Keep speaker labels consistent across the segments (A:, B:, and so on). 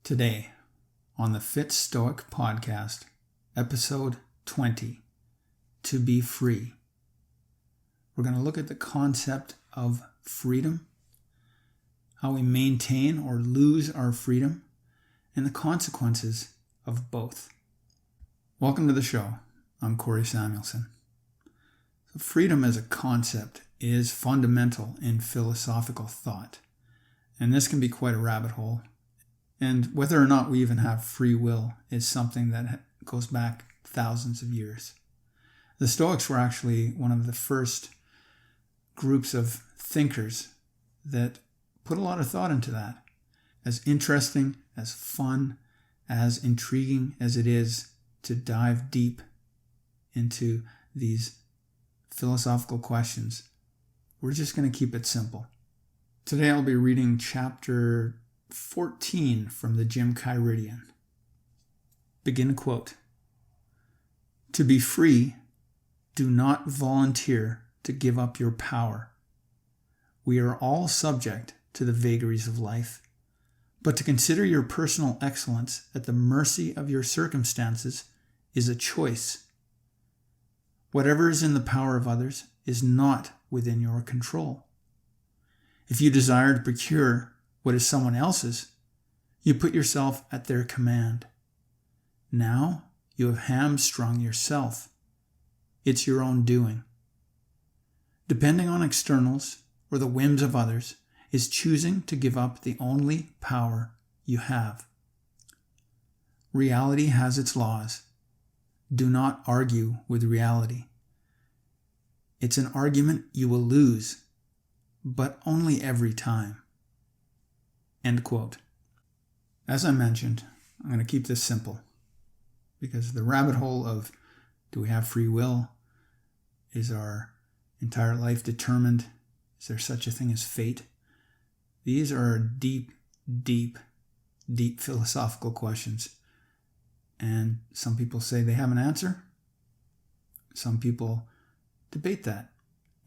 A: Today, on the Fit Stoic podcast, episode 20, To Be Free, we're going to look at the concept of freedom, how we maintain or lose our freedom, and the consequences of both. Welcome to the show. I'm Corey Samuelson. So freedom as a concept is fundamental in philosophical thought, and this can be quite a rabbit hole. And whether or not we even have free will is something that goes back thousands of years. The Stoics were actually one of the first groups of thinkers that put a lot of thought into that. As interesting, as fun, as intriguing as it is to dive deep into these philosophical questions, we're just going to keep it simple. Today I'll be reading chapter 14 from the Gymchiridion. Begin quote. To be free, do not volunteer to give up your power. We are all subject to the vagaries of life, but to consider your personal excellence at the mercy of your circumstances is a choice. Whatever is in the power of others is not within your control. If you desire to procure what is someone else's, you put yourself at their command. Now you have hamstrung yourself. It's your own doing. Depending on externals or the whims of others is choosing to give up the only power you have. Reality has its laws. Do not argue with reality. It's an argument you will lose, but only every time. End quote. As I mentioned, I'm going to keep this simple because the rabbit hole of do we have free will? Is our entire life determined? Is there such a thing as fate? These are deep, deep, deep philosophical questions. And some people say they have an answer. Some people debate that.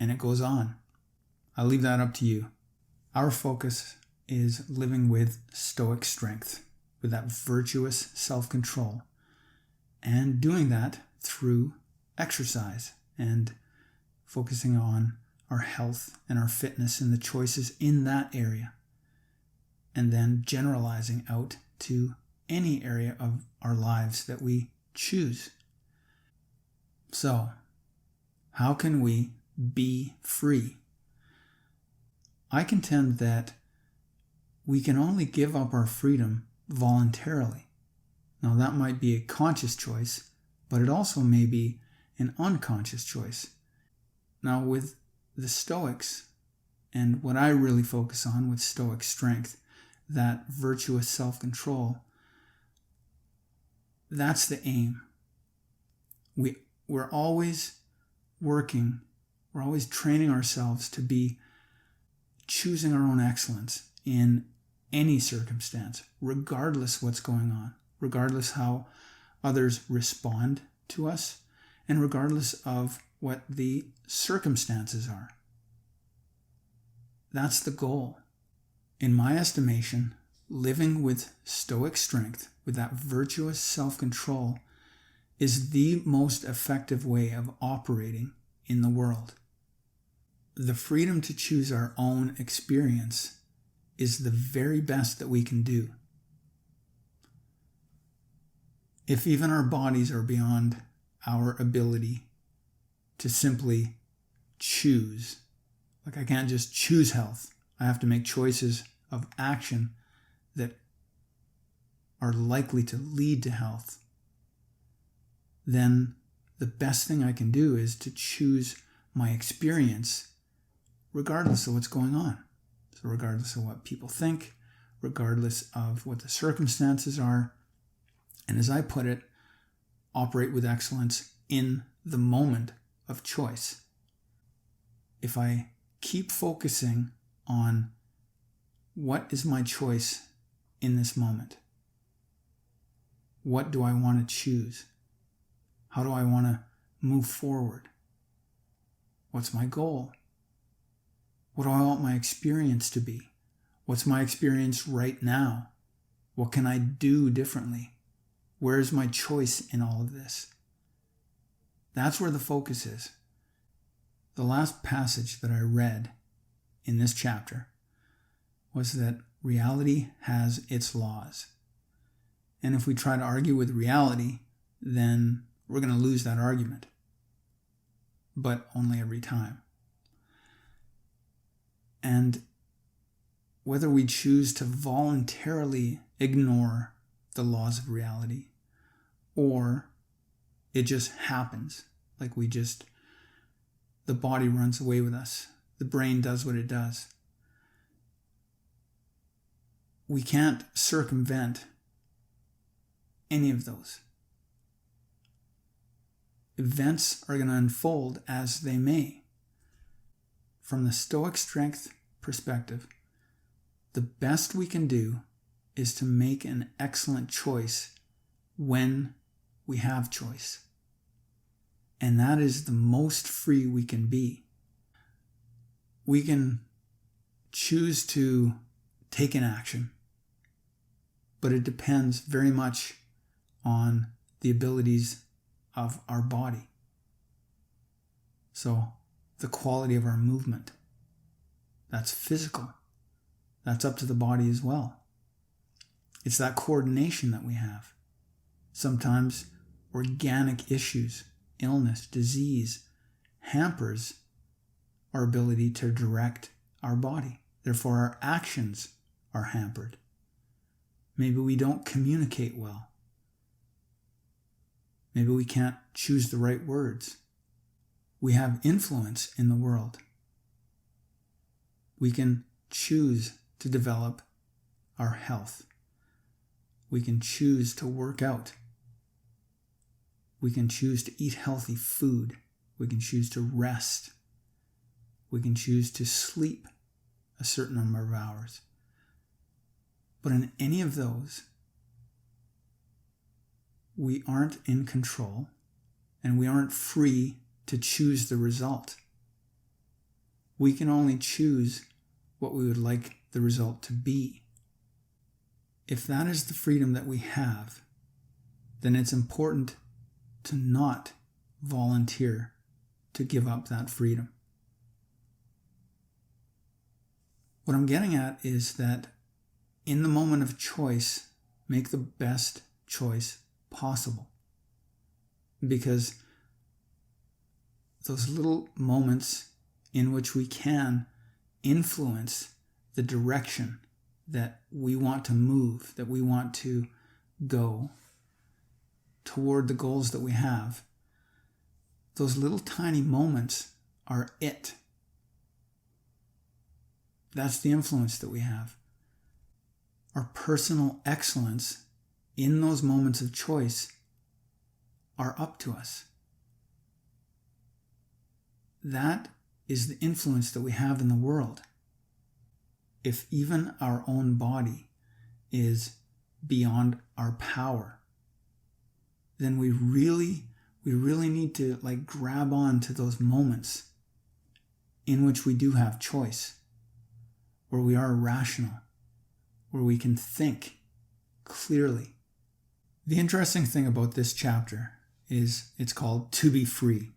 A: And it goes on. I'll leave that up to you. Our focus is living with stoic strength, with that virtuous self-control, and doing that through exercise and focusing on our health and our fitness and the choices in that area, and then generalizing out to any area of our lives that we choose. So, how can we be free? I contend that we can only give up our freedom voluntarily. Now that might be a conscious choice, but it also may be an unconscious choice. Now with the Stoics, and what I really focus on with Stoic strength, that virtuous self-control, that's the aim. We're always working, we're always training ourselves to be choosing our own excellence in any circumstance, regardless what's going on, regardless how others respond to us, and regardless of what the circumstances are. That's the goal. In my estimation, living with stoic strength, with that virtuous self-control, is the most effective way of operating in the world. The freedom to choose our own experience is the very best that we can do. If even our bodies are beyond our ability to simply choose, like I can't just choose health, I have to make choices of action that are likely to lead to health, then the best thing I can do is to choose my experience regardless of what's going on. So regardless of what people think, regardless of what the circumstances are, and as I put it, operate with excellence in the moment of choice. If I keep focusing on what is my choice in this moment, what do I want to choose? How do I want to move forward? What's my goal? What do I want my experience to be? What's my experience right now? What can I do differently? Where's my choice in all of this? That's where the focus is. The last passage that I read in this chapter was that reality has its laws. And if we try to argue with reality, then we're going to lose that argument. But only every time. And whether we choose to voluntarily ignore the laws of reality, or it just happens, like the body runs away with us, the brain does what it does. We can't circumvent any of those. Events are going to unfold as they may. From the Stoic strength perspective, the best we can do is to make an excellent choice when we have choice. And that is the most free we can be. We can choose to take an action, but it depends very much on the abilities of our body. So the quality of our movement, that's physical. That's up to the body as well. It's that coordination that we have. Sometimes organic issues, illness, disease, hampers our ability to direct our body. Therefore, our actions are hampered. Maybe we don't communicate well. Maybe we can't choose the right words. We have influence in the world. We can choose to develop our health. We can choose to work out. We can choose to eat healthy food. We can choose to rest. We can choose to sleep a certain number of hours. But in any of those, we aren't in control and we aren't free to choose the result. We can only choose what we would like the result to be. If that is the freedom that we have, then it's important to not volunteer to give up that freedom. What I'm getting at is that in the moment of choice, make the best choice possible. Because those little moments in which we can influence the direction that we want to move, that we want to go toward the goals that we have, those little tiny moments are it. That's the influence that we have. Our personal excellence in those moments of choice are up to us. That is the influence that we have in the world. If even our own body is beyond our power, then we really need to grab on to those moments in which we do have choice, where we are rational, where we can think clearly. The interesting thing about this chapter is it's called To Be Free.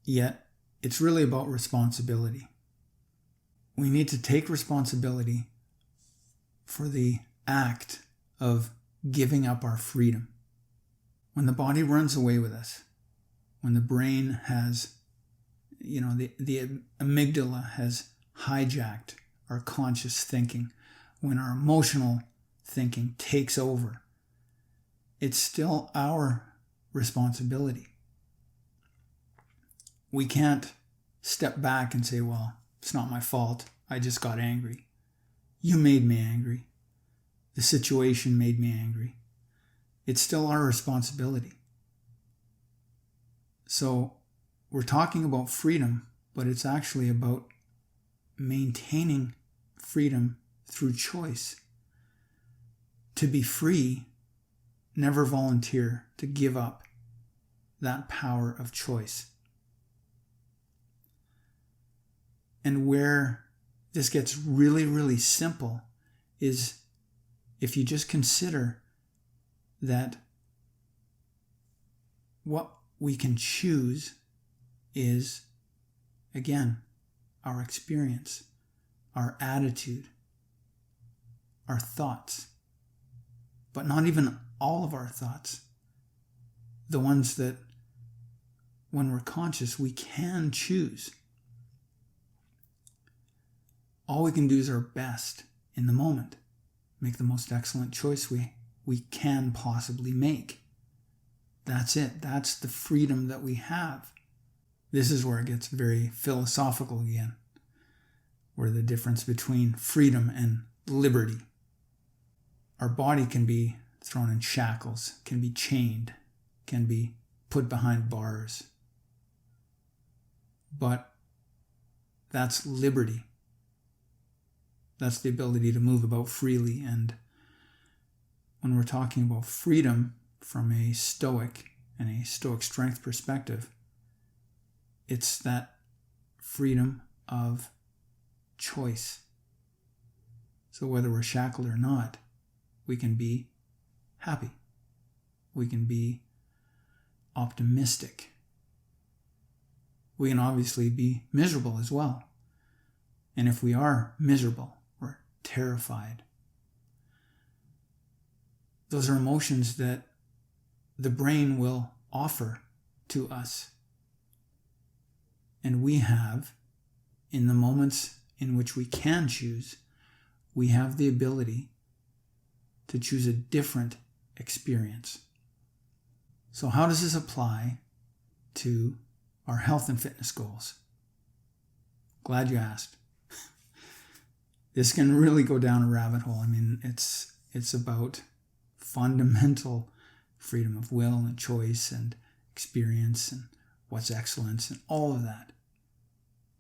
A: Yet, it's really about responsibility. We need to take responsibility for the act of giving up our freedom. When the body runs away with us, when the brain has, the amygdala has hijacked our conscious thinking, when our emotional thinking takes over, it's still our responsibility. We can't step back and say, well, it's not my fault. I just got angry. You made me angry. The situation made me angry. It's still our responsibility. So we're talking about freedom, but it's actually about maintaining freedom through choice. To be free, never volunteer to give up that power of choice. And where this gets really, really simple is if you just consider that what we can choose is, again, our experience, our attitude, our thoughts, but not even all of our thoughts. The ones that, when we're conscious, we can choose. All we can do is our best in the moment. Make the most excellent choice we can possibly make. That's it. That's the freedom that we have. This is where it gets very philosophical again, where the difference between freedom and liberty. Our body can be thrown in shackles, can be chained, can be put behind bars. But that's liberty. That's the ability to move about freely. And when we're talking about freedom from a Stoic and a Stoic strength perspective, it's that freedom of choice. So whether we're shackled or not, we can be happy. We can be optimistic. We can obviously be miserable as well. And if we are miserable, we're terrified. Those are emotions that the brain will offer to us. And we have, in the moments in which we can choose, we have the ability to choose a different experience. So how does this apply to our health and fitness goals? Glad you asked. This can really go down a rabbit hole. I mean, it's about fundamental freedom of will and choice and experience and what's excellence and all of that.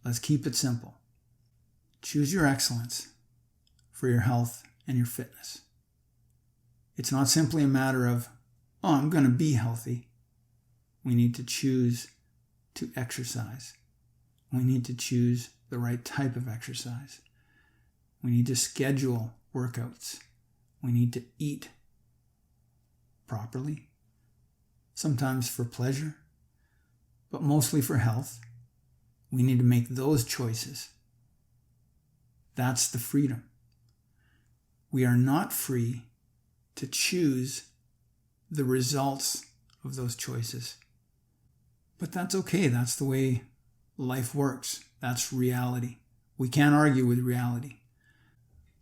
A: Let's keep it simple. Choose your excellence for your health and your fitness. It's not simply a matter of, oh, I'm going to be healthy. We need to choose to exercise. We need to choose the right type of exercise. We need to schedule workouts. We need to eat properly, sometimes for pleasure, but mostly for health. We need to make those choices. That's the freedom. We are not free to choose the results of those choices. But that's okay. That's the way life works. That's reality. We can't argue with reality.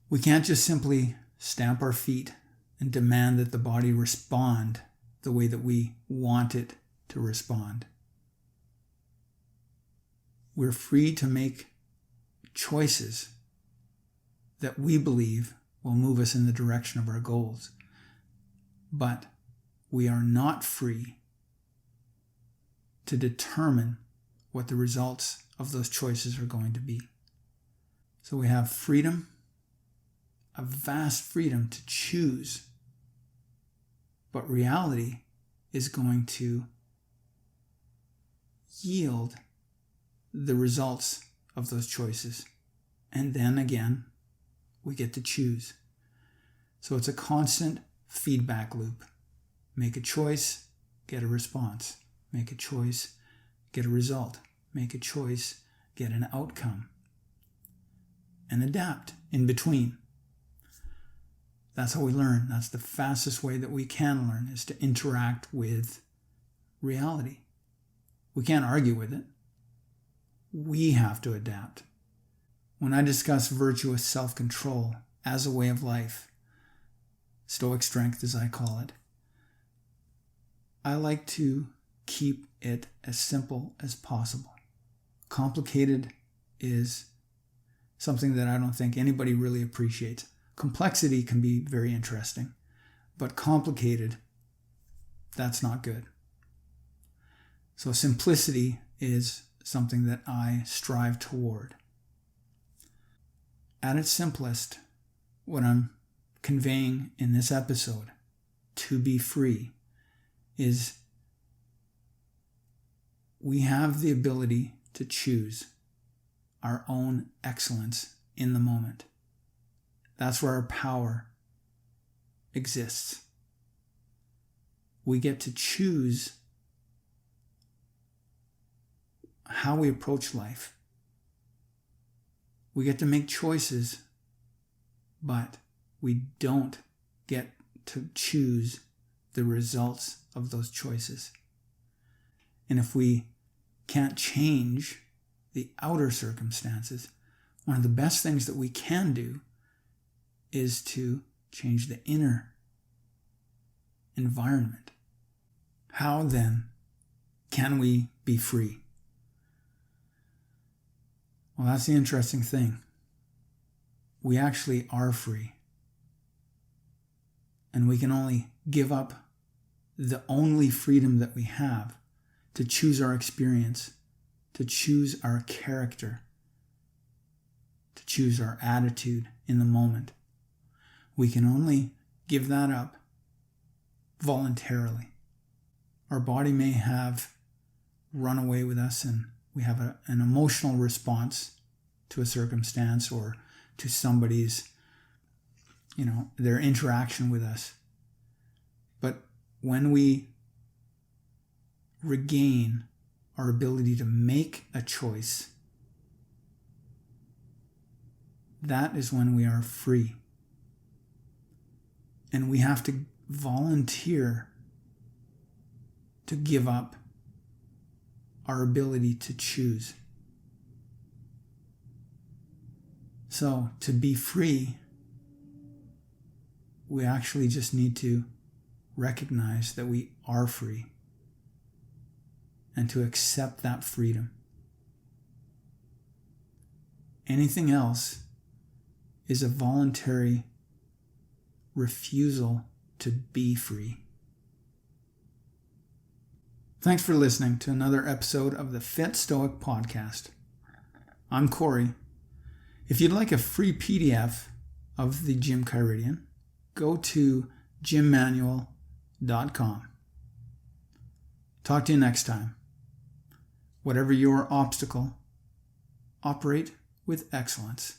A: We can't just simply stamp our feet and demand that the body respond the way that we want it to respond. We're free to make choices that we believe will move us in the direction of our goals. But we are not free to determine what the results of those choices are going to be. So we have freedom, a vast freedom to choose. But reality is going to yield the results of those choices. And then again, we get to choose. So it's a constant feedback loop. Make a choice, get a response. Make a choice, get a result. Make a choice, get an outcome. And adapt in between. That's how we learn. That's the fastest way that we can learn, is to interact with reality. We can't argue with it. We have to adapt. When I discuss virtuous self-control as a way of life, Stoic strength as I call it, I like to keep it as simple as possible. Complicated is something that I don't think anybody really appreciates. Complexity can be very interesting, but complicated, that's not good. So simplicity is something that I strive toward. At its simplest, what I'm conveying in this episode, to be free, is we have the ability to choose our own excellence in the moment. That's where our power exists. We get to choose how we approach life. We get to make choices, but we don't get to choose the results of those choices. And if we can't change the outer circumstances, one of the best things that we can do is to change the inner environment. How then can we be free? Well, that's the interesting thing. We actually are free. And we can only give up the only freedom that we have to choose our experience, to choose our character, to choose our attitude in the moment. We can only give that up voluntarily. Our body may have run away with us and we have an emotional response to a circumstance or to somebody's, their interaction with us. But when we regain our ability to make a choice, that is when we are free. And we have to volunteer to give up our ability to choose. So, to be free, we actually just need to recognize that we are free and to accept that freedom. Anything else is a voluntary refusal to be free. Thanks for listening to another episode of the Fit Stoic Podcast. I'm Corey. If you'd like a free PDF of the Gymchiridion, go to gymmanual.com. Talk to you next time. Whatever your obstacle, operate with excellence.